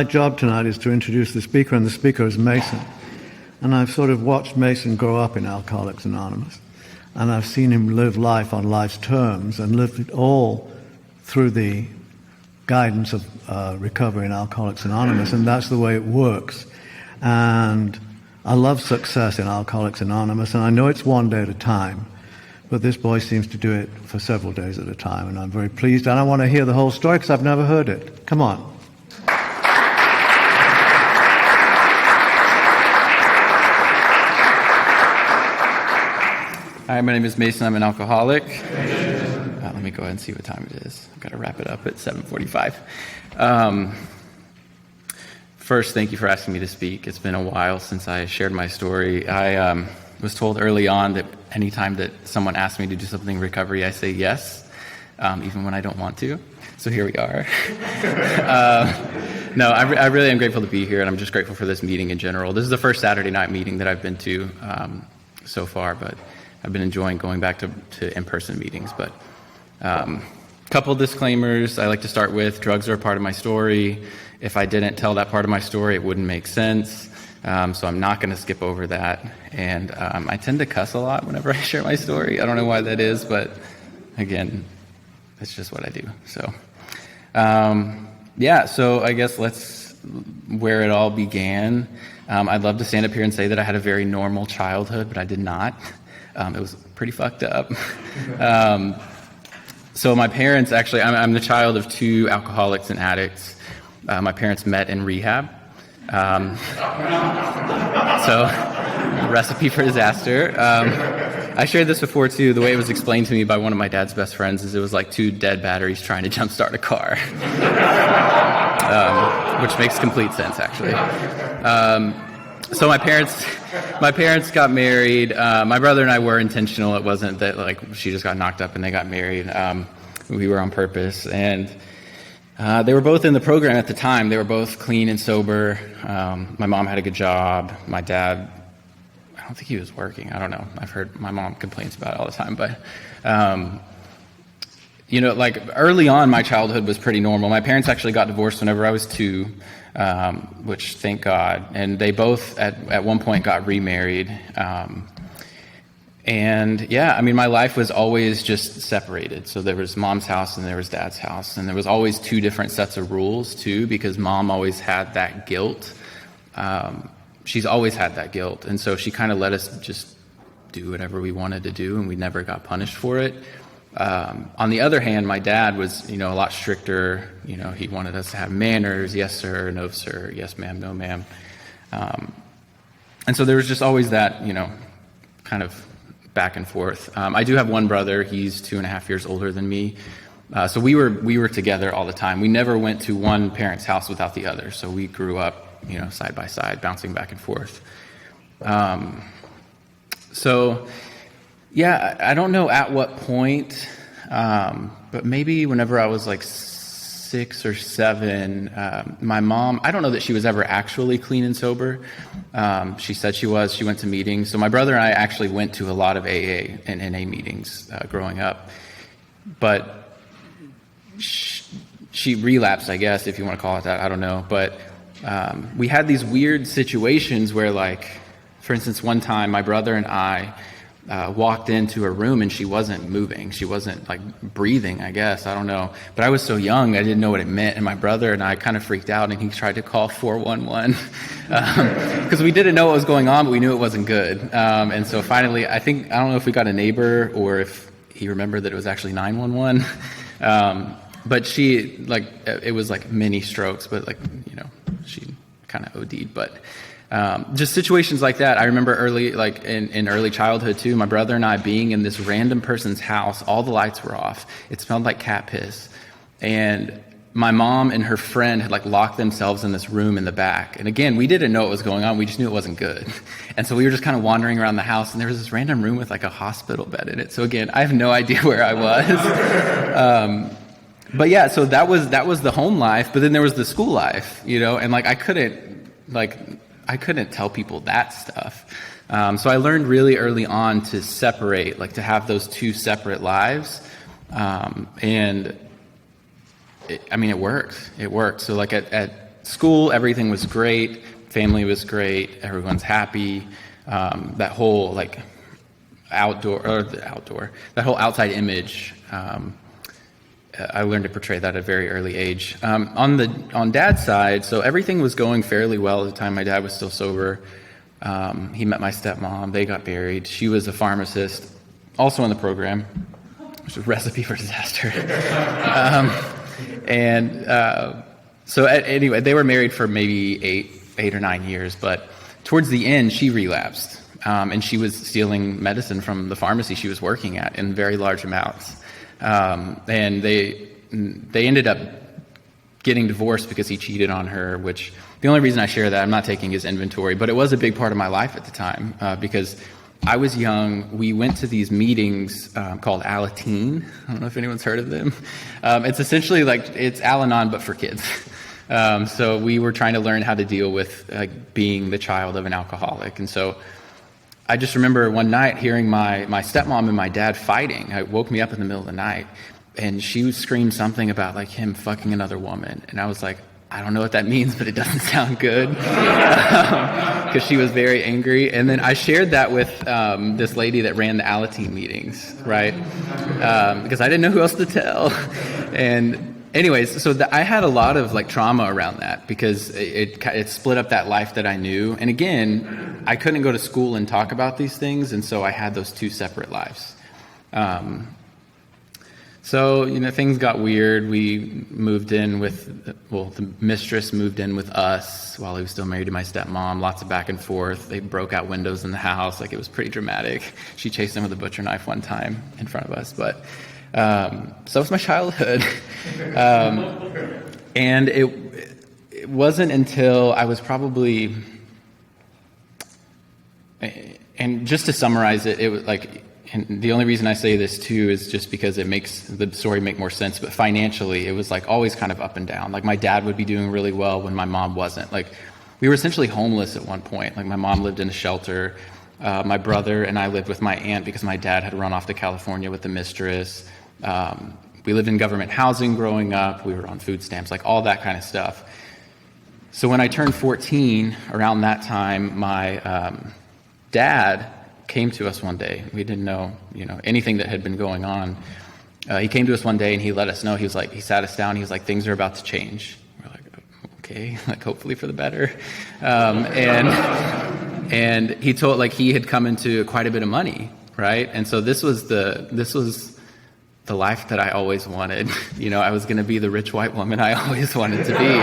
My job tonight is to introduce the speaker, and the speaker is Mason. And I've sort of watched Mason grow up in Alcoholics Anonymous. And I've seen him live life on life's terms and live it all through the guidance of recovery in Alcoholics Anonymous, and that's the way it works. And I love success in Alcoholics Anonymous, and I know it's one day at a time, but this boy seems to do it for several days at a time, and I'm very pleased, and I want to hear the whole story because I've never heard it. Come on. Hi, my name is Mason. I'm an alcoholic. Let me go ahead and see what time it is. I've got to wrap it up at 7:45. First, thank you for asking me to speak. It's been a while since I shared my story. I was told early on that anytime that someone asks me to do something in recovery, I say yes, even when I don't want to. So here we are. No, I really am grateful to be here, and I'm just grateful for this meeting in general. This is the first Saturday night meeting that I've been to so far, but I've been enjoying going back to in-person meetings. But couple disclaimers I like to start with. Drugs are a part of my story. If I didn't tell that part of my story, it wouldn't make sense. So I'm not going to skip over that. And I tend to cuss a lot whenever I share my story. I don't know why that is, but again, that's just what I do. So, so I guess where it all began. I'd love to stand up here and say that I had a very normal childhood, but I did not. It was pretty fucked up. So my parents, actually, I'm the child of two alcoholics and addicts. My parents met in rehab. So, recipe for disaster. I shared this before, too. The way it was explained to me by one of my dad's best friends is it was like two dead batteries trying to jumpstart a car, which makes complete sense, actually. So my parents got married. My brother and I were intentional. It wasn't that like she just got knocked up and they got married. We were on purpose, and they were both in the program at the time. They were both clean and sober. My mom had a good job. My dad, I don't think he was working. I don't know. I've heard my mom complains about it all the time, but like early on, my childhood was pretty normal. My parents actually got divorced whenever I was 2. Which thank God, and they both at one point got remarried. My life was always just separated. So there was mom's house and there was dad's house, and there was always 2 different sets of rules too, because mom always had that guilt. She's always had that guilt, and so she kind of let us just do whatever we wanted to do, and we never got punished for it. On the other hand, my dad was, a lot stricter. He wanted us to have manners. Yes, sir. No, sir. Yes, ma'am. No, ma'am. And so there was just always that, kind of back and forth. I do have one brother. He's 2.5 years older than me. So we were together all the time. We never went to one parent's house without the other. So we grew up, side by side, bouncing back and forth. I don't know at what point, but maybe whenever I was like 6 or 7, my mom, I don't know that she was ever actually clean and sober. She said she was. She went to meetings. So my brother and I actually went to a lot of AA and NA meetings growing up. But she relapsed, I guess, if you want to call it that. I don't know. But we had these weird situations where, like, for instance, one time my brother and I walked into a room and she wasn't moving. She wasn't like breathing, I guess. I don't know. But I was so young, I didn't know what it meant. And my brother and I kind of freaked out, and he tried to call 411 because we didn't know what was going on, but we knew it wasn't good. And so finally, I don't know if we got a neighbor or if he remembered that it was actually 911. But she, it was like mini strokes, but she kind of OD'd. But just situations like that. I remember early, in early childhood too, my brother and I being in this random person's house. All the lights were off. It smelled like cat piss. And my mom and her friend had locked themselves in this room in the back. And again, we didn't know what was going on. We just knew it wasn't good. And so we were just kind of wandering around the house, and there was this random room with a hospital bed in it. So again, I have no idea where I was. But yeah, so that was the home life. But then there was the school life, and I couldn't tell people that stuff. So I learned really early on to separate, to have those 2 separate lives. And it worked. It worked. So at school, everything was great. Family was great. Everyone's happy. That whole like that whole outside image, I learned to portray that at a very early age. On Dad's side, so everything was going fairly well at the time. My dad was still sober. He met my stepmom. They got married. She was a pharmacist, also in the program, which was a recipe for disaster. So anyway, they were married for maybe eight or 9 years, but towards the end, she relapsed, and she was stealing medicine from the pharmacy she was working at in very large amounts. And they ended up getting divorced because he cheated on her, which the only reason I share that, I'm not taking his inventory, but it was a big part of my life at the time, because I was young. We went to these meetings called Alateen. I don't know if anyone's heard of them. It's essentially like, it's Al-Anon, but for kids. So we were trying to learn how to deal with being the child of an alcoholic. And so I just remember one night hearing my stepmom and my dad fighting. It woke me up in the middle of the night, and she screamed something about like him fucking another woman. And I was like, I don't know what that means, but it doesn't sound good, because she was very angry. And then I shared that with this lady that ran the Alateen meetings, right? Because I didn't know who else to tell. And anyways, so I had a lot of like trauma around that, because it split up that life that I knew. And again, I couldn't go to school and talk about these things, and so I had those two separate lives. So, things got weird. We moved in the mistress moved in with us while he was still married to my stepmom. Lots of back and forth. They broke out windows in the house. Like, it was pretty dramatic. She chased him with a butcher knife one time in front of us. But, so was my childhood. And it wasn't until I was probably, and just to summarize it, it was like, and the only reason I say this too is just because it makes the story make more sense. But financially, it was like always kind of up and down. Like, my dad would be doing really well when my mom wasn't. Like, we were essentially homeless at one point. Like, my mom lived in a shelter. My brother and I lived with my aunt because my dad had run off to California with the mistress. We lived in government housing growing up. We were on food stamps, like all that kind of stuff. So when I turned 14, around that time, my dad came to us one day. We didn't know, anything that had been going on. He came to us one day and he let us know. He sat us down. He was like, things are about to change. We're like, okay, like hopefully for the better. And he told, like, he had come into quite a bit of money, right? And so this was the life that I always wanted. I was going to be the rich white woman I always wanted to be.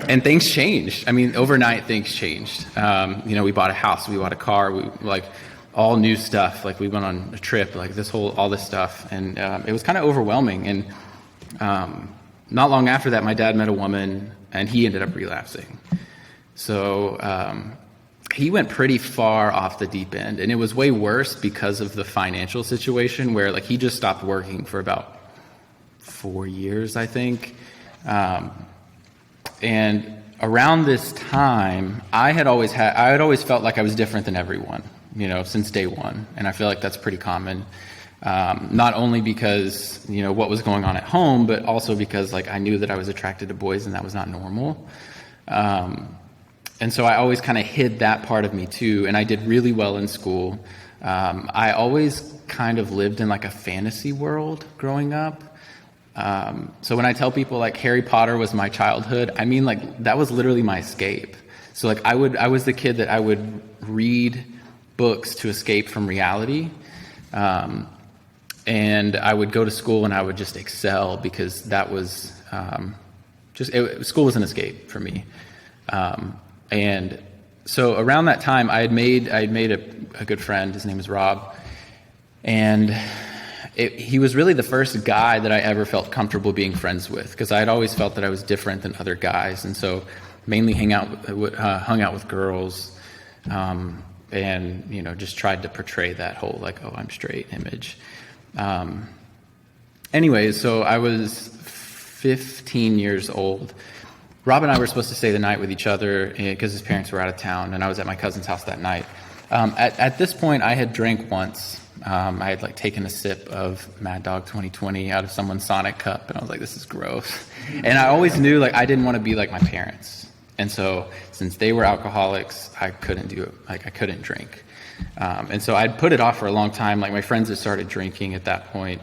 And things changed. I mean, overnight things changed. We bought a house, we bought a car, we like all new stuff. Like, we went on a trip, like all this stuff. And it was kind of overwhelming. And not long after that, my dad met a woman and he ended up relapsing. So he went pretty far off the deep end, and it was way worse because of the financial situation, where like he just stopped working for about 4 years, I think. And around this time, I had always felt like I was different than everyone, since day one. And I feel like that's pretty common. Not only because, what was going on at home, but also because like I knew that I was attracted to boys and that was not normal. And so I always kind of hid that part of me too. And I did really well in school. I always kind of lived in like a fantasy world growing up. So when I tell people like Harry Potter was my childhood, I mean, like, that was literally my escape. So like I was the kid that I would read books to escape from reality. And I would go to school and I would just excel, because that was school was an escape for me. And so around that time, I had made a good friend. His name is Rob. And he was really the first guy that I ever felt comfortable being friends with, because I had always felt that I was different than other guys. And so mainly hung out with girls, and, just tried to portray that whole, like, oh, I'm straight image. Anyways, so I was 15 years old. Rob and I were supposed to stay the night with each other because his parents were out of town, and I was at my cousin's house that night. At this point, I had drank once, I had like taken a sip of Mad Dog 2020 out of someone's Sonic cup, and I was like, this is gross. And I always knew like I didn't want to be like my parents. And so since they were alcoholics, I couldn't do it. Like I couldn't drink. And so I'd put it off for a long time. Like my friends had started drinking at that point.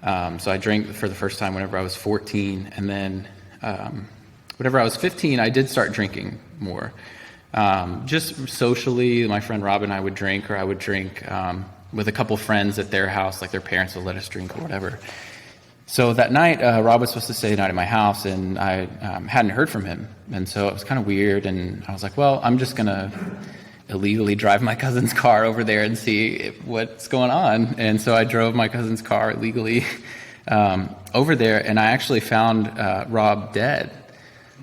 So I drank for the first time whenever I was 14. And then whenever I was 15, I did start drinking more. Just socially, my friend Rob and I would drink, or I would drink with a couple friends at their house, like their parents would let us drink or whatever. So that night, Rob was supposed to stay the night at my house, and I hadn't heard from him. And so it was kind of weird, and I was like, well, I'm just going to illegally drive my cousin's car over there and see what's going on. And so I drove my cousin's car illegally over there, and I actually found Rob dead.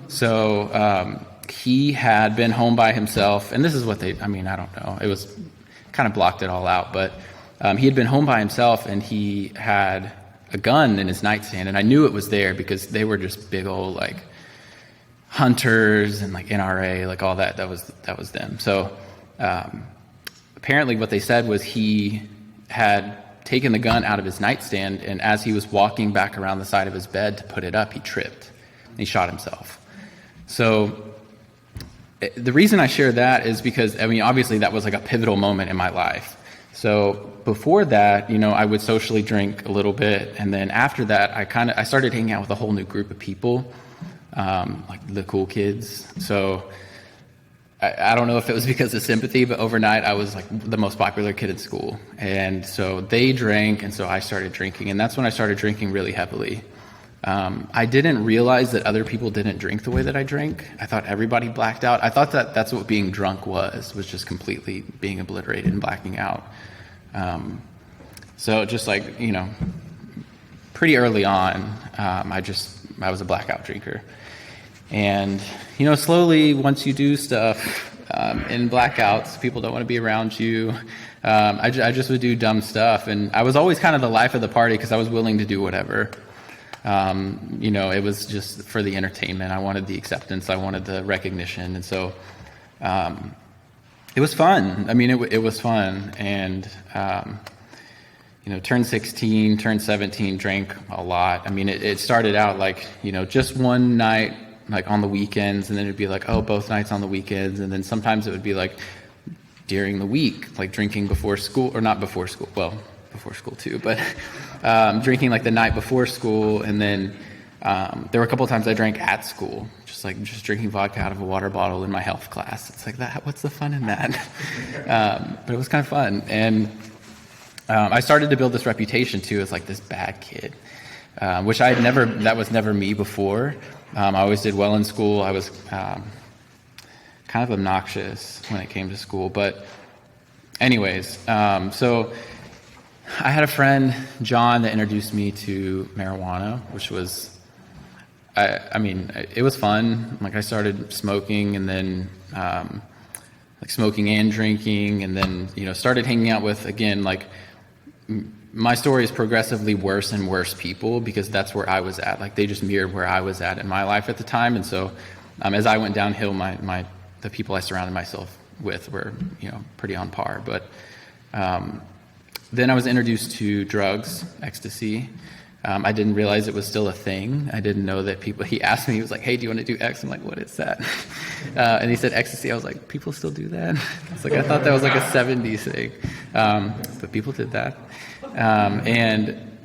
So he had been home by himself, and this is what I don't know. It was kind of blocked it all out, but he had been home by himself, and he had a gun in his nightstand, and I knew it was there because they were just big old like hunters and like NRA, like all that was them. So apparently what they said was he had taken the gun out of his nightstand, and as he was walking back around the side of his bed to put it up, he tripped and he shot himself. So the reason I share that is because, I mean, obviously that was like a pivotal moment in my life. So before that, I would socially drink a little bit, and then after that, I started hanging out with a whole new group of people, like the cool kids. So I don't know if it was because of sympathy, but overnight I was like the most popular kid in school, and so they drank, and so I started drinking, and that's when I started drinking really heavily. I didn't realize that other people didn't drink the way that I drank. I thought everybody blacked out. I thought that that's what being drunk was just completely being obliterated and blacking out. So just like, pretty early on, I was a blackout drinker. And, slowly once you do stuff in blackouts, people don't want to be around you. I just would do dumb stuff. And I was always kind of the life of the party because I was willing to do whatever. It was just for the entertainment. I wanted the acceptance. I wanted the recognition. And so it was fun. I mean, it was fun. And, turned 16, turned 17, drank a lot. I mean, it started out like, just one night, like on the weekends, and then it'd be like, oh, both nights on the weekends. And then sometimes it would be like during the week, like drinking before school, or not before school. Well, before school too, but drinking like the night before school. And then there were a couple of times I drank at school, just drinking vodka out of a water bottle in my health class. It's like that. What's the fun in that? But it was kind of fun. And I started to build this reputation too as like this bad kid, which that was never me before. I always did well in school. I was kind of obnoxious when it came to school. But anyways, so I had a friend, John, that introduced me to marijuana, which was, it was fun. Like I started smoking, and then like smoking and drinking, and then, started hanging out with, again, like my story is progressively worse and worse people because that's where I was at. Like they just mirrored where I was at in my life at the time. And so as I went downhill, the people I surrounded myself with were, pretty on par. But then I was introduced to drugs, ecstasy. I didn't realize it was still a thing. I didn't know that he asked me, he was like, hey, do you want to do X? I'm like, what is that? And he said ecstasy. I was like, people still do that? I thought that was like a 70s thing. But people did that. And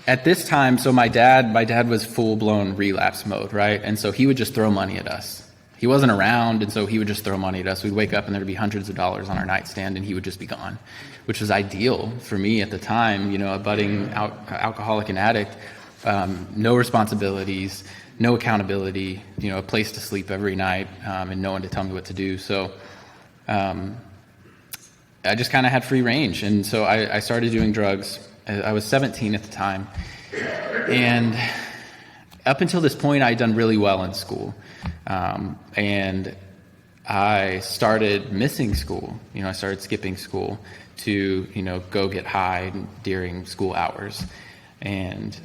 at this time, so my dad was full-blown relapse mode, right? And so he would just throw money at us. He wasn't around, and so he would just throw money at us. We'd wake up and there'd be hundreds of dollars on our nightstand, and he would just be gone, which was ideal for me at the time, a budding alcoholic and addict, no responsibilities, no accountability, a place to sleep every night, and no one to tell me what to do. So I just kind of had free range, and so I started doing drugs. I was 17 at the time, and up until this point, I'd done really well in school. And I started missing school. I started skipping school to, go get high during school hours. And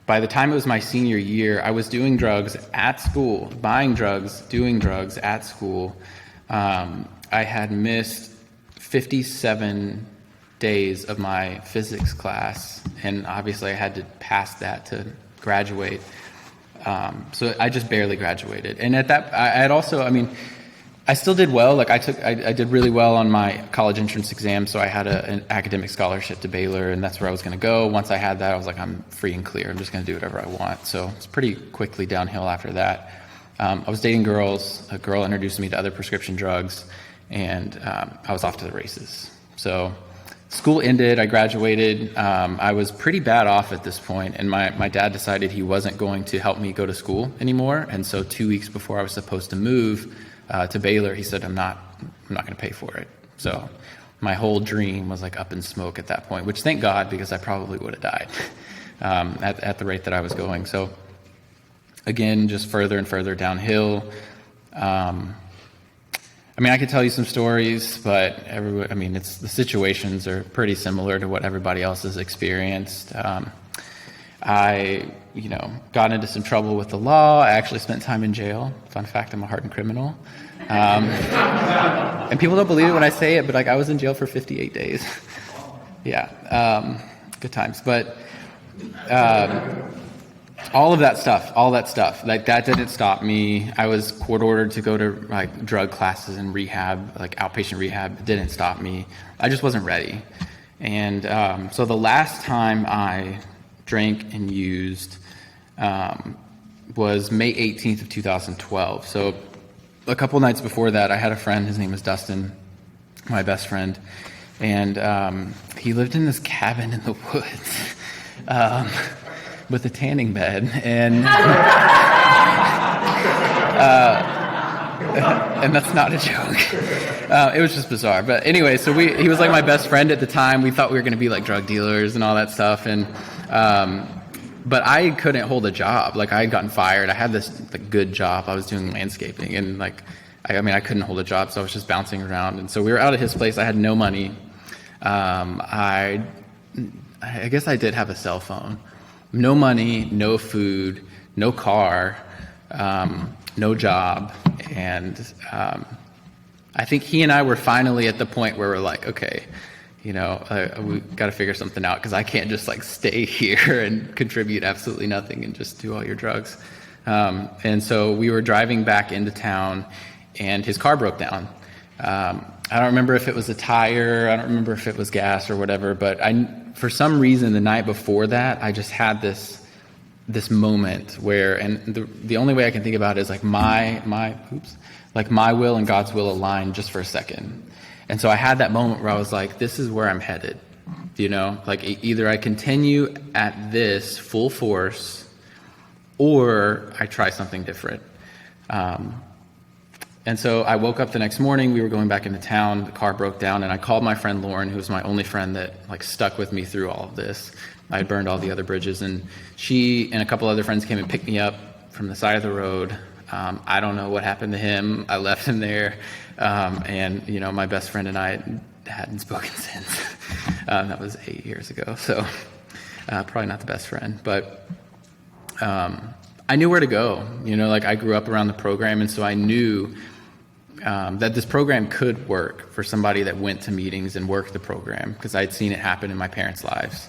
by the time it was my senior year, I was doing drugs at school, buying drugs, doing drugs at school. I had missed 57 days of my physics class, and obviously I had to pass that to graduate. So I just barely graduated. And at that, I had also, I mean, I still did well. Like I did really well on my college entrance exam, so I had an academic scholarship to Baylor, and that's where I was going to go. Once I had that, I was like, I'm free and clear. I'm just going to do whatever I want. So it's pretty quickly downhill after that. I was dating girls. A girl introduced me to other prescription drugs, and I was off to the races. So school ended. I graduated. I was pretty bad off at this point, and my dad decided he wasn't going to help me go to school anymore. And so 2 weeks before I was supposed to move to Baylor, he said, I'm not going to pay for it. So my whole dream was like up in smoke at that point, which thank God, because I probably would have died at the rate that I was going. So again, just further and further downhill. I mean, I could tell you some stories, but it's the situations are pretty similar to what everybody else has experienced. I got into some trouble with the law. I actually spent time in jail. Fun fact, I'm a hardened criminal. And people don't believe it when I say it, but like I was in jail for 58 days. Yeah, good times. But all that stuff, like that didn't stop me. I was court ordered to go to like drug classes and rehab, like outpatient rehab. It didn't stop me. I just wasn't ready. And so the last time I drank and used was May 18th of 2012. So a couple nights before that, I had a friend. His name was Dustin, my best friend, and he lived in this cabin in the woods with a tanning bed, and and that's not a joke. It was just bizarre. But anyway, so he was like my best friend at the time. We thought we were going to be like drug dealers and all that stuff, and but I couldn't hold a job. Like I had gotten fired. I had this like good job. I was doing landscaping, and like I couldn't hold a job, so I was just bouncing around. And so we were out at his place. I had no money. I guess I did have a cell phone. No money, no food, no car, no job. And I think he and I were finally at the point where we're like, okay, we got to figure something out, because I can't just like stay here and contribute absolutely nothing and just do all your drugs. And so we were driving back into town, and his car broke down. I don't remember if it was a tire, I don't remember if it was gas or whatever, but for some reason the night before that, I just had this moment where, and the only way I can think about it is like my will and God's will aligned just for a second. And so I had that moment where I was like, this is where I'm headed, like either I continue at this full force or I try something different. And so I woke up the next morning. We were going back into town. The car broke down, and I called my friend Lauren, who was my only friend that like stuck with me through all of this. I had burned all the other bridges, and she and a couple other friends came and picked me up from the side of the road. I don't know what happened to him. I left him there, and my best friend and I hadn't spoken since. That was 8 years ago, so probably not the best friend, but I knew where to go. Like I grew up around the program, and so I knew that this program could work for somebody that went to meetings and worked the program, because I'd seen it happen in my parents' lives.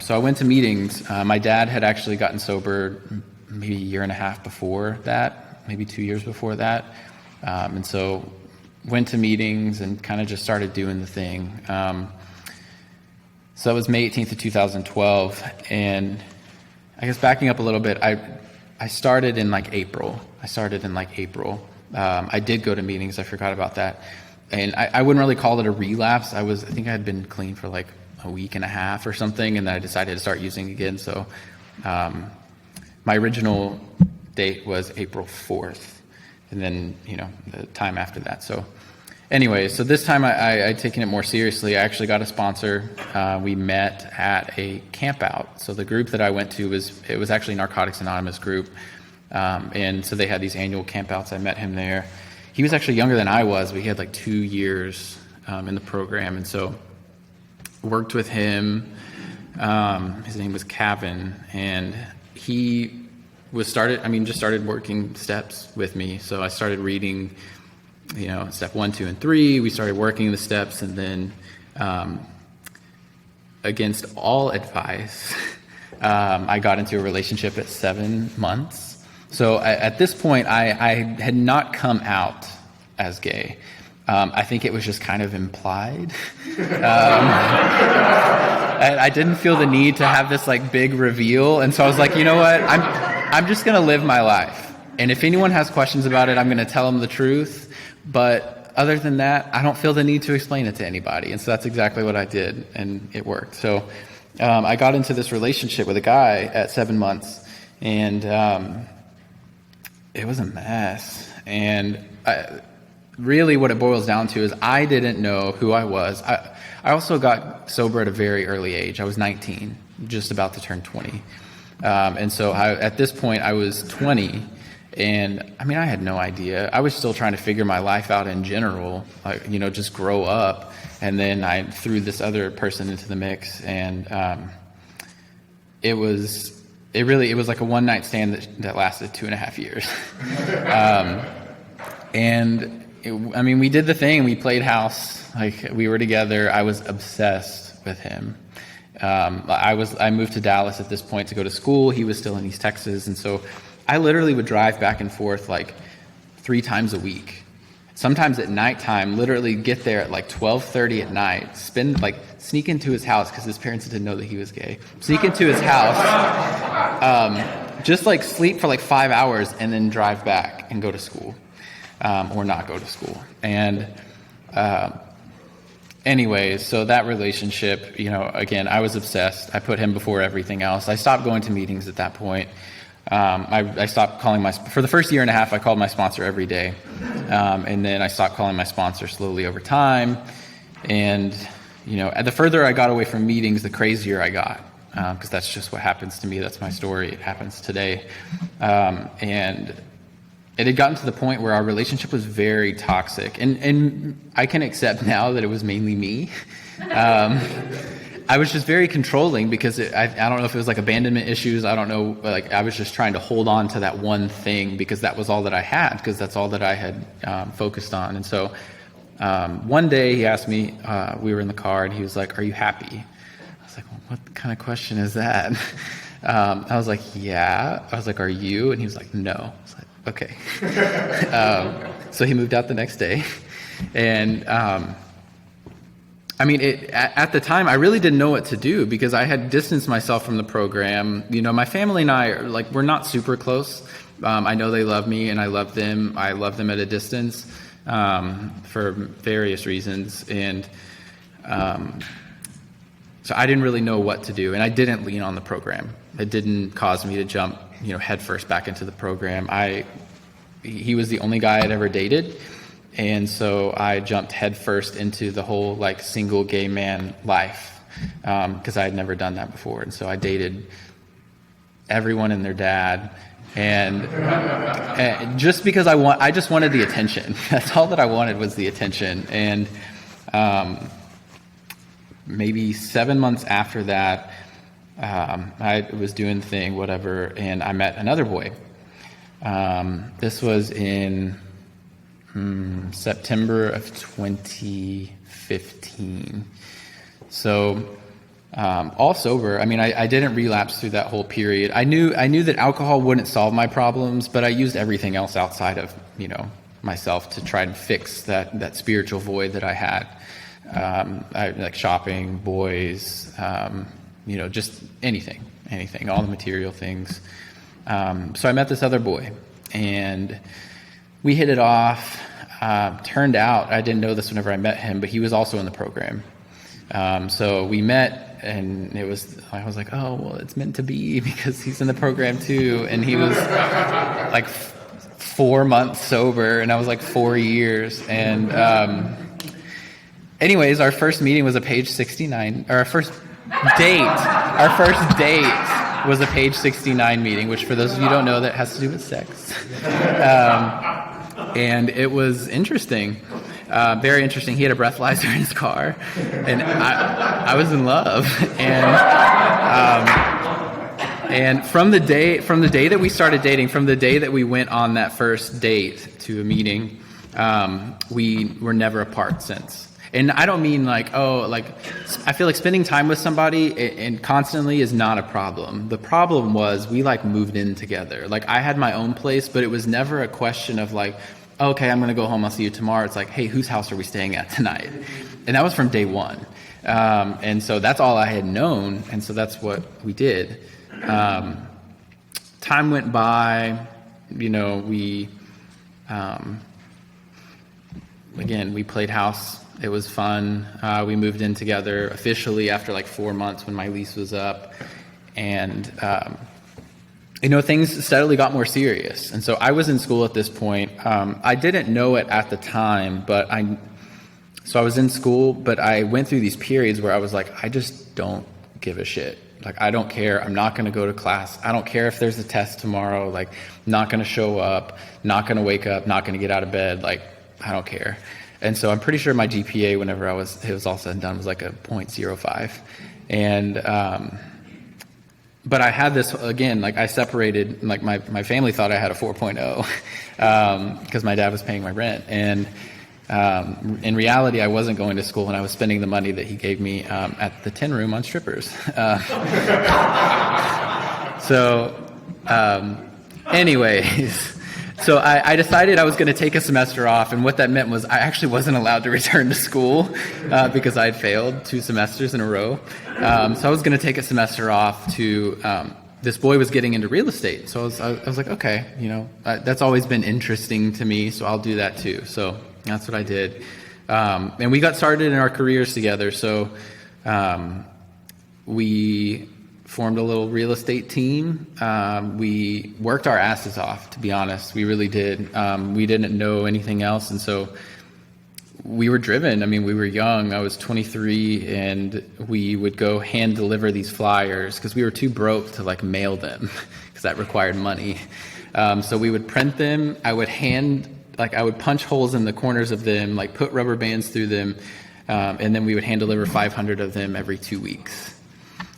So I went to meetings. My dad had actually gotten sober maybe a year and a half before that, maybe 2 years before that. And so went to meetings and kind of just started doing the thing. So that was May 18th of 2012. And I guess backing up a little bit, I started in like April. I did go to meetings. I forgot about that. And I wouldn't really call it a relapse. I think I had been clean for like a week and a half or something, and then I decided to start using again. So my original date was April 4th, and then the time after that. So anyway, so this time I'd taken it more seriously. I actually got a sponsor. We met at a camp out. So the group that I went to was actually Narcotics Anonymous group. And so they had these annual camp outs. I met him there. He was actually younger than I was, but he had like 2 years in the program. And so worked with him. His name was Kevin, and he just started working steps with me. So I started reading, step 1, 2, and 3. We started working the steps, and then against all advice, I got into a relationship at 7 months. So at this point, I had not come out as gay. I think it was just kind of implied. I didn't feel the need to have this like big reveal, and so I was like, you know what, I'm just gonna live my life, and if anyone has questions about it, I'm gonna tell them the truth. But other than that, I don't feel the need to explain it to anybody, and so that's exactly what I did, and it worked. So I got into this relationship with a guy at 7 months, and it was a mess. And really what it boils down to is I didn't know who I was. I also got sober at a very early age. I was 19, just about to turn 20. And so at this point, I was 20. And I mean, I had no idea. I was still trying to figure my life out in general, like, just grow up. And then I threw this other person into the mix. And it was like a one-night stand that lasted 2.5 years. We did the thing. We played house. Like, we were together. I was obsessed with him. I moved to Dallas at this point to go to school. He was still in East Texas. And so I literally would drive back and forth like 3 times a week. Sometimes at nighttime, literally get there at like 12:30 at night, sneak into his house because his parents didn't know that he was gay. Sneak into his house, just like sleep for like 5 hours and then drive back and go to school. Or not go to school. And anyways, so that relationship, again, I was obsessed. I put him before everything else. I stopped going to meetings at that point. I stopped calling for the first 1.5 years, I called my sponsor every day. And then I stopped calling my sponsor slowly over time. And, the further I got away from meetings, the crazier I got. Because that's just what happens to me. That's my story. It happens today. And it had gotten to the point where our relationship was very toxic. And I can accept now that it was mainly me. I was just very controlling because I don't know if it was like abandonment issues. I don't know. Like, I was just trying to hold on to that one thing because that was all that I had, because that's all that I had focused on. And so one day he asked me, we were in the car, and he was like, "Are you happy?" I was like, well, what kind of question is that? I was like, yeah. I was like, "Are you?" And he was like, "No." I was like, okay. So he moved out the next day. And at the time, I really didn't know what to do because I had distanced myself from the program. My family and I, we're not super close. I know they love me and I love them. I love them at a distance for various reasons. And so I didn't really know what to do. And I didn't lean on the program. It didn't cause me to jump, headfirst back into the program. He was the only guy I'd ever dated. And so I jumped headfirst into the whole single gay man life because I had never done that before. And so I dated everyone and their dad, and just because I just wanted the attention. That's all that I wanted was the attention. And maybe 7 months after that, I was doing the thing, whatever, and I met another boy. This was in September of 2015. So all sober. I didn't relapse through that whole period. I knew that alcohol wouldn't solve my problems, but I used everything else outside of myself to try and fix that spiritual void that I had. I like shopping, boys, just anything, all the material things. So I met this other boy, and we hit it off. Turned out, I didn't know this whenever I met him, but he was also in the program. So we met, and I was like, oh, well, it's meant to be because he's in the program too. And he was like 4 months sober, and I was like 4 years. And anyways, our first meeting was a page 69, or our first date was a page 69 meeting, which for those of you who don't know, that has to do with sex. And it was interesting, very interesting. He had a breathalyzer in his car, and I was in love. And from the day that we started dating, from the day that we went on that first date to a meeting, we were never apart since. And I don't mean like, oh, like, I feel like spending time with somebody and constantly is not a problem. The problem was we like moved in together. Like I had my own place, but it was never a question of like, okay, I'm going to go home. I'll see you tomorrow. It's like, hey, whose house are we staying at tonight? And that was from day one. And so that's all I had known. And so that's what we did. Time went by, again, we played house. It was fun. We moved in together officially after like 4 months when my lease was up. And, things steadily got more serious. And so I was in school at this point. I didn't know it at the time, so I was in school, but I went through these periods where I was like, I just don't give a shit. Like, I don't care. I'm not going to go to class. I don't care if there's a test tomorrow. Like, not going to show up, not going to wake up, not going to get out of bed. Like, I don't care. And so I'm pretty sure my GPA, whenever it was all said and done, was like a 0.05. And, but I had this, again, like I separated, like my family thought I had a 4.0 because my dad was paying my rent. And in reality, I wasn't going to school and I was spending the money that he gave me at the tin room on strippers. Anyways, so I decided I was going to take a semester off, and what that meant was I actually wasn't allowed to return to school because I had failed 2 semesters in a row. So I was going to take a semester off to, this boy was getting into real estate. So I was like, okay, that's always been interesting to me, so I'll do that too. So that's what I did. And we got started in our careers together. So we formed a little real estate team. We worked our asses off, to be honest. We really did. We didn't know anything else. And so we were driven. I mean, we were young. I was 23, and we would go hand deliver these flyers because we were too broke to like mail them because that required money. So we would print them. I would punch holes in the corners of them, like put rubber bands through them, and then we would hand deliver 500 of them every 2 weeks.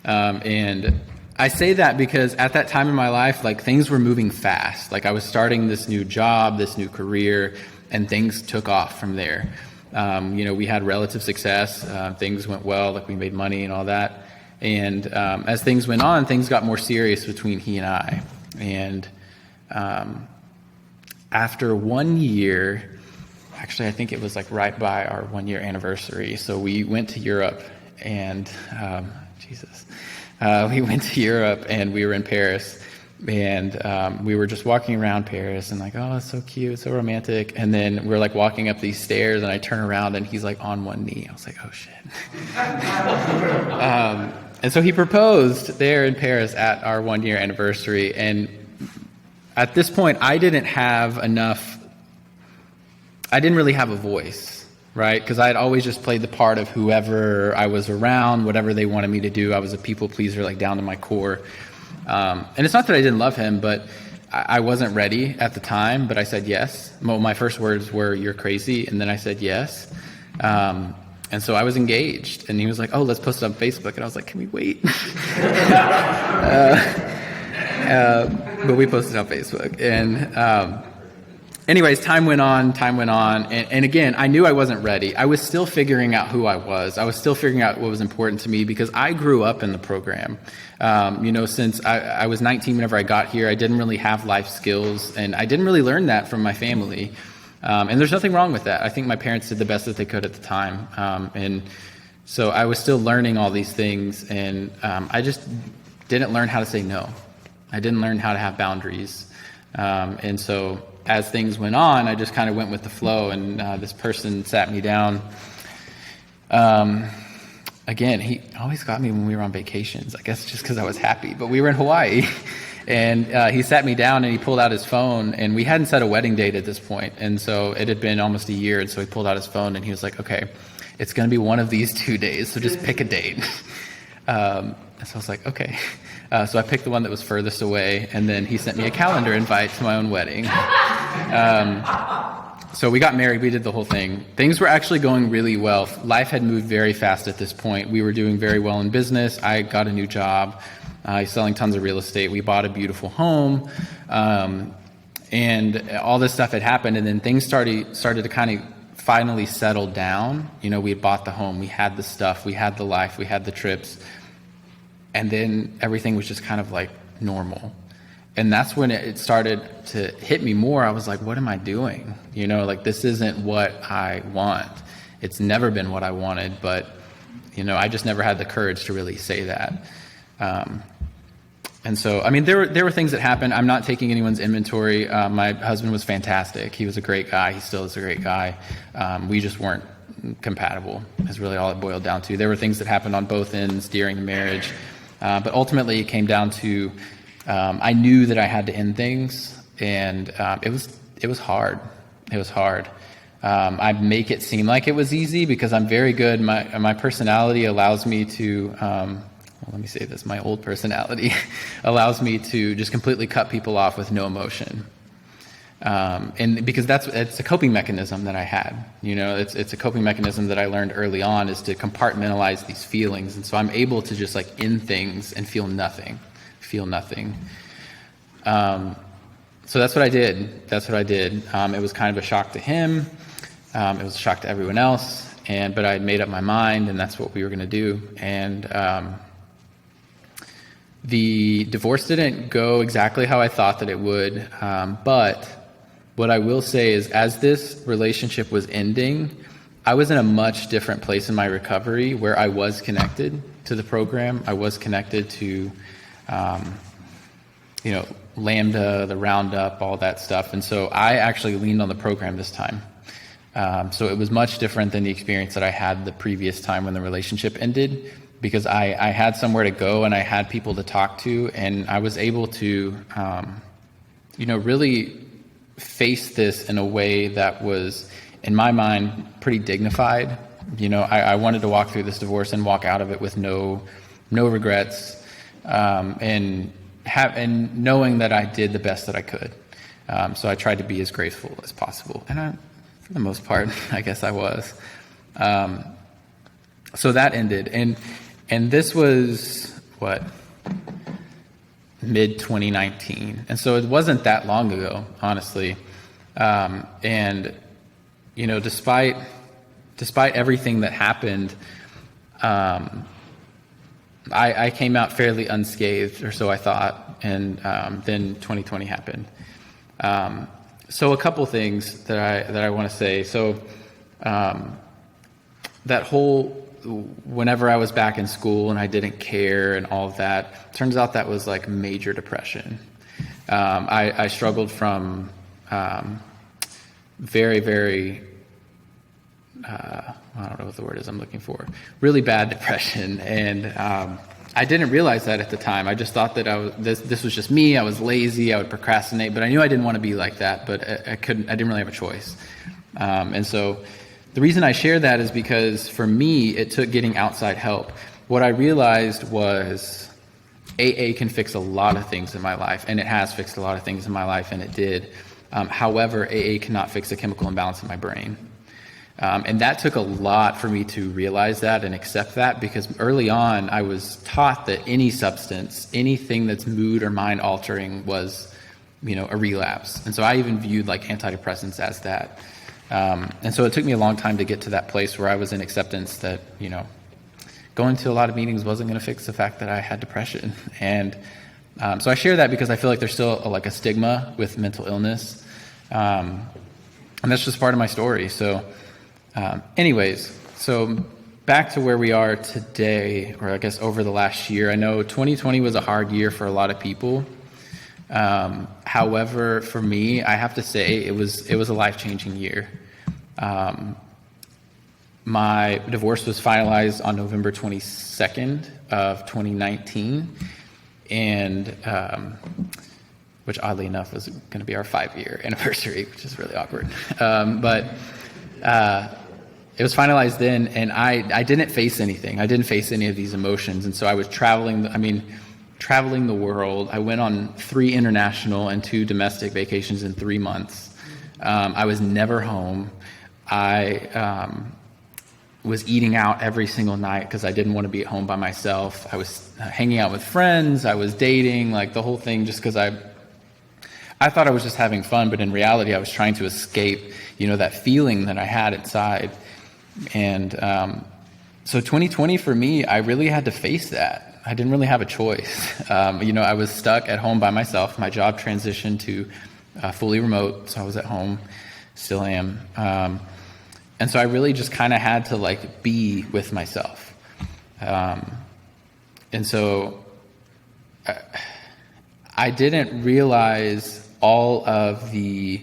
And I say that because at that time in my life, like things were moving fast. Like I was starting this new job, this new career, and things took off from there. We had relative success. Things went well, like we made money and all that. And as things went on, things got more serious between he and I. And after 1 year, actually, I think it was like right by our 1 year anniversary. So we went to Europe and, we went to Europe and we were in Paris, and we were just walking around Paris and like, oh, it's so cute, so romantic. And then we're like walking up these stairs and I turn around and he's like on one knee. I was like, oh shit. And so he proposed there in Paris at our 1 year anniversary. And at this point, I didn't really have a voice, right? Because I had always just played the part of whoever I was around, whatever they wanted me to do. I was a people pleaser, like down to my core. And it's not that I didn't love him, but I wasn't ready at the time, but I said yes. My first words were, "You're crazy," and then I said yes. And so I was engaged, and he was like, "Oh, let's post it on Facebook," and I was like, "Can we wait?" But we posted on Facebook, and anyways, time went on, and again, I knew I wasn't ready. I was still figuring out who I was. I was still figuring out what was important to me because I grew up in the program. Since I was 19 whenever I got here, I didn't really have life skills, and I didn't really learn that from my family. And there's nothing wrong with that. I think my parents did the best that they could at the time. And so I was still learning all these things, and I just didn't learn how to say no. I didn't learn how to have boundaries. And so as things went on, I just kind of went with the flow, and this person sat me down. Again, he always got me when we were on vacations, I guess just because I was happy, but we were in Hawaii. And he sat me down and he pulled out his phone, and we hadn't set a wedding date at this point. And so it had been almost a year. And so he pulled out his phone and he was like, "Okay, it's going to be one of these 2 days. So just pick a date." And so I was like, okay. So I picked the one that was furthest away, and then he sent me a calendar invite to my own wedding. So we got married, we did the whole thing. Things were actually going really well. Life had moved very fast at this point. We were doing very well in business. I got a new job. Selling tons of real estate. We bought a beautiful home. And all this stuff had happened, and then things started to kind of finally settled down, we had bought the home, we had the stuff, we had the life, we had the trips, and then everything was just kind of like normal. And that's when it started to hit me more. I was like, what am I doing? This isn't what I want. It's never been what I wanted, but, I just never had the courage to really say that. And so, there were things that happened. I'm not taking anyone's inventory. My husband was fantastic. He was a great guy. He still is a great guy. We just weren't compatible, is really all it boiled down to. There were things that happened on both ends during the marriage. But ultimately, it came down to I knew that I had to end things, and it was hard. It was hard. I make it seem like it was easy because I'm very good. My personality allows me to, let me say this, my old personality allows me to just completely cut people off with no emotion. And because it's a coping mechanism that I had, it's a coping mechanism that I learned early on, is to compartmentalize these feelings. And so I'm able to just like end things and feel nothing. So that's what I did. It was kind of a shock to him. It was a shock to everyone else. But I had made up my mind, and that's what we were going to do. And the divorce didn't go exactly how I thought that it would. But what I will say is, as this relationship was ending, I was in a much different place in my recovery, where I was connected to the program. I was connected to, Lambda, the Roundup, all that stuff. And so I actually leaned on the program this time. So it was much different than the experience that I had the previous time when the relationship ended, because I had somewhere to go and I had people to talk to, and I was able to, really face this in a way that was, in my mind, pretty dignified. I wanted to walk through this divorce and walk out of it with no regrets, and knowing that I did the best that I could. So I tried to be as graceful as possible, and for the most part, I guess I was. So that ended, and this was mid 2019, and so it wasn't that long ago, honestly. Despite everything that happened, I came out fairly unscathed, or so I thought, and then 2020 happened. So a couple things that I want to say. So that whole, whenever I was back in school and I didn't care and all of that, turns out that was like major depression. I struggled from very, very, I don't know what the word is I'm looking for, really bad depression. And I didn't realize that at the time. I just thought that this was just me. I was lazy. I would procrastinate, but I knew I didn't want to be like that, but I didn't really have a choice. And so the reason I share that is because for me, it took getting outside help. What I realized was AA can fix a lot of things in my life, and it has fixed a lot of things in my life, and it did. However, AA cannot fix a chemical imbalance in my brain. And that took a lot for me to realize that and accept that, because early on I was taught that any substance, anything that's mood or mind altering was, a relapse. And so I even viewed like antidepressants as that. And so it took me a long time to get to that place where I was in acceptance that, going to a lot of meetings wasn't going to fix the fact that I had depression. And so I share that because I feel like there's still a stigma with mental illness. And that's just part of my story. So so back to where we are today, or I guess over the last year. I know 2020 was a hard year for a lot of people. However, for me, I have to say it was a life-changing year. My divorce was finalized on November 22nd of 2019, and which oddly enough was going to be our 5-year anniversary, which is really awkward. But it was finalized then, and I didn't face anything. I didn't face any of these emotions, and so I was traveling the world. I went on 3 international and 2 domestic vacations in 3 months. I was never home. I was eating out every single night because I didn't want to be at home by myself. I was hanging out with friends. I was dating, like the whole thing, just because I I thought I was just having fun, but in reality, I was trying to escape, that feeling that I had inside. And so 2020 for me, I really had to face that. I didn't really have a choice. I was stuck at home by myself. My job transitioned to fully remote, so I was at home, still am. And so I really just kind of had to be with myself. And so I didn't realize all of the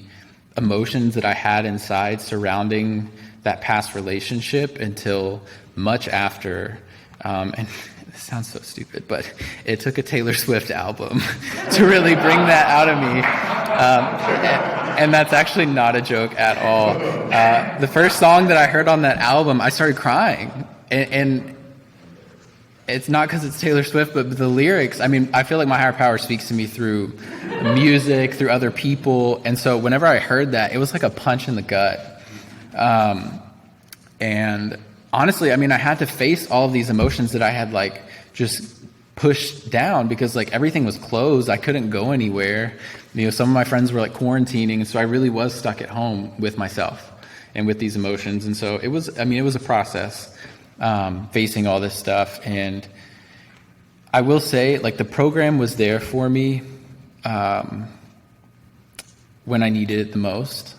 emotions that I had inside surrounding that past relationship until much after, and it sounds so stupid, but it took a Taylor Swift album to really bring that out of me. And that's actually not a joke at all. The first song that I heard on that album, I started crying. And it's not because it's Taylor Swift, but the lyrics, I feel like my higher power speaks to me through music, through other people. And so whenever I heard that, it was like a punch in the gut. And honestly, I had to face all of these emotions that I had just pushed down because everything was closed. I couldn't go anywhere. Some of my friends were quarantining. And so I really was stuck at home with myself and with these emotions. And so it was a process, facing all this stuff. And I will say the program was there for me, when I needed it the most.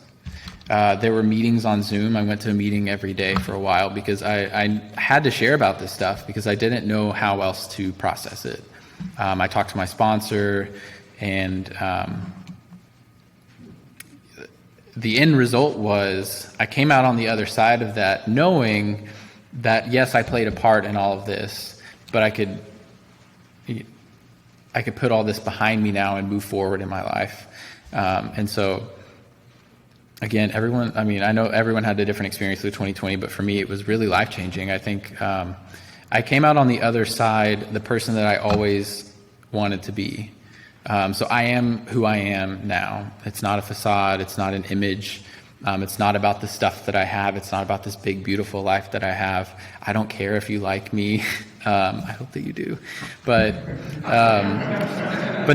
There were meetings on Zoom. I went to a meeting every day for a while because I had to share about this stuff because I didn't know how else to process it. I talked to my sponsor, and the end result was I came out on the other side of that knowing that, yes, I played a part in all of this, but I could put all this behind me now and move forward in my life. And so, again, I know everyone had a different experience through 2020, but for me, it was really life-changing. I think I came out on the other side the person that I always wanted to be. So I am who I am now. It's not a facade. It's not an image. It's not about the stuff that I have. It's not about this big, beautiful life that I have. I don't care if you like me. I hope that you do. But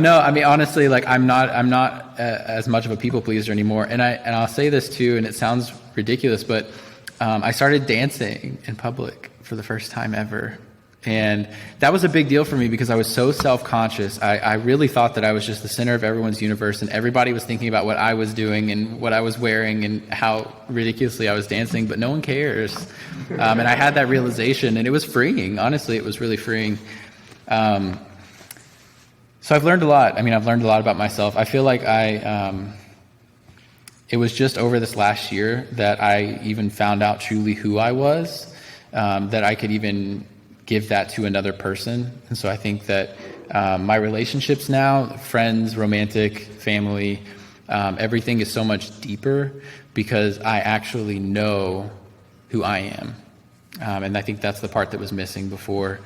no, honestly, I'm not as much of a people pleaser anymore. And I'll say this too, and it sounds ridiculous, but I started dancing in public for the first time ever. And that was a big deal for me because I was so self-conscious. I really thought that I was just the center of everyone's universe, and everybody was thinking about what I was doing and what I was wearing and how ridiculously I was dancing, but no one cares. And I had that realization, and it was freeing. Honestly, it was really freeing. So I've learned a lot. I've learned a lot about myself. I feel like it was just over this last year that I even found out truly who I was, that I could even give that to another person. And so I think that my relationships now, friends, romantic, family, everything is so much deeper because I actually know who I am. And I think that's the part that was missing before.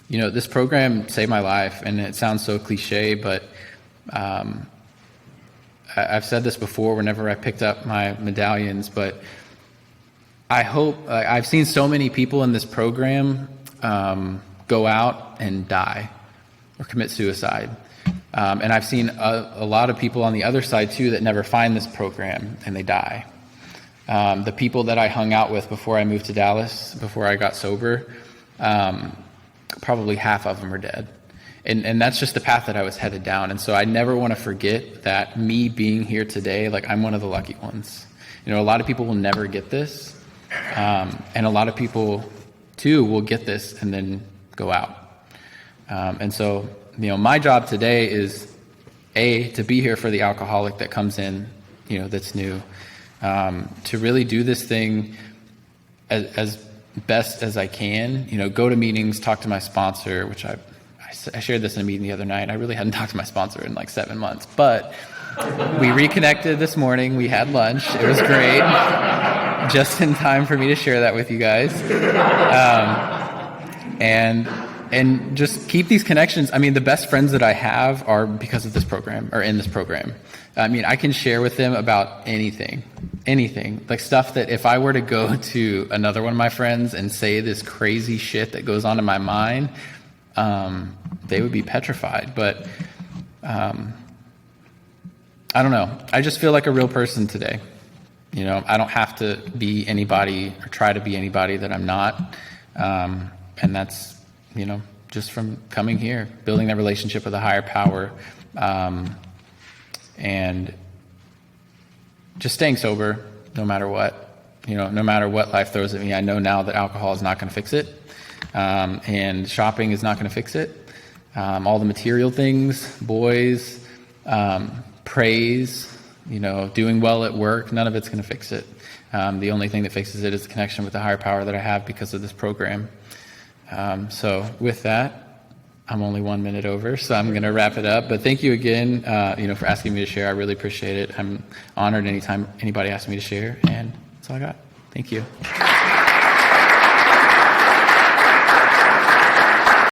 This program saved my life, and it sounds so cliche, but I've said this before whenever I picked up my medallions, but I hope, I've seen so many people in this program go out and die or commit suicide. And I've seen a lot of people on the other side too that never find this program and they die. The people that I hung out with before I moved to Dallas, before I got sober, probably half of them are dead. And that's just the path that I was headed down. And so I never want to forget that me being here today, I'm one of the lucky ones. A lot of people will never get this. And a lot of people, too, will get this and then go out. And so, my job today is, to be here for the alcoholic that comes in, that's new, to really do this thing as best as I can, go to meetings, talk to my sponsor, which I shared this in a meeting the other night. I really hadn't talked to my sponsor in 7 months, but we reconnected this morning. We had lunch. It was great. Just in time for me to share that with you guys. And just keep these connections. The best friends that I have are because of this program, or in this program. I can share with them about anything, stuff that if I were to go to another one of my friends and say this crazy shit that goes on in my mind, they would be petrified. But I don't know. I just feel like a real person today. You know, I don't have to be anybody or try to be anybody that I'm not. And that's, you know, just from coming here, building that relationship with a higher power, and just staying sober no matter what. You know, no matter what life throws at me, I know now that alcohol is not going to fix it, and shopping is not going to fix it. All the material things, boys, praise, you know, doing well at work, none of it's going to fix it. The only thing that fixes it is the connection with the higher power that I have because of this program. So with that, I'm only 1 minute over, so I'm going to wrap it up. But thank you again, you know, for asking me to share. I really appreciate it. I'm honored anytime anybody asks me to share, and that's all I got. Thank you.